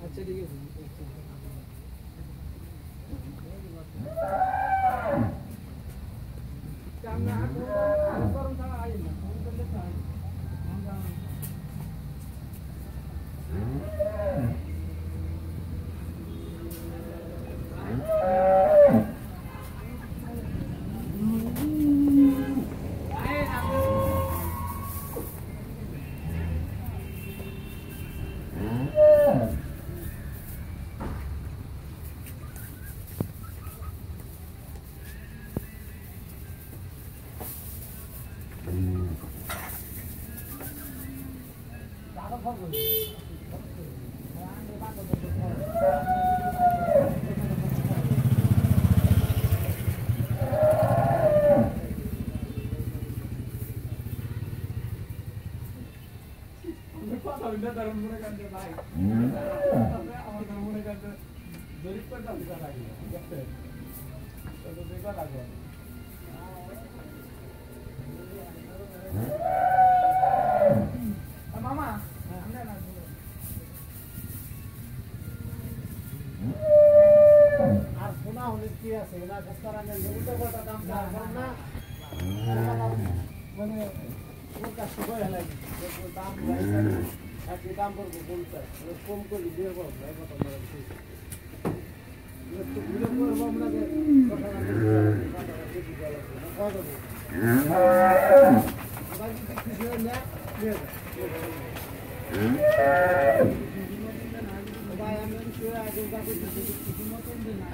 अच्छा ठीक है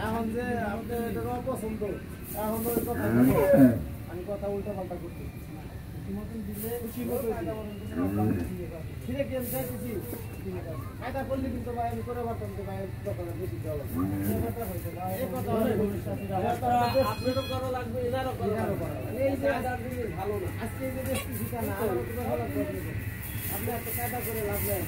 এখন যে আমাদের এটা পছন্দ এখন ওই কথা আমি কথা উল্টা পাল্টা করছি মতন দিলে ফিরে গেম চাইতেছি কায়দা করলে কিন্তু ভাই আমি করে পারতাম যে ভাই দোকানে বেশি দেওয়া লাগবে এই যে ভালো না আজকে যে বেশি শিখা না আপনি একটা কায়দা করে লাভ নেই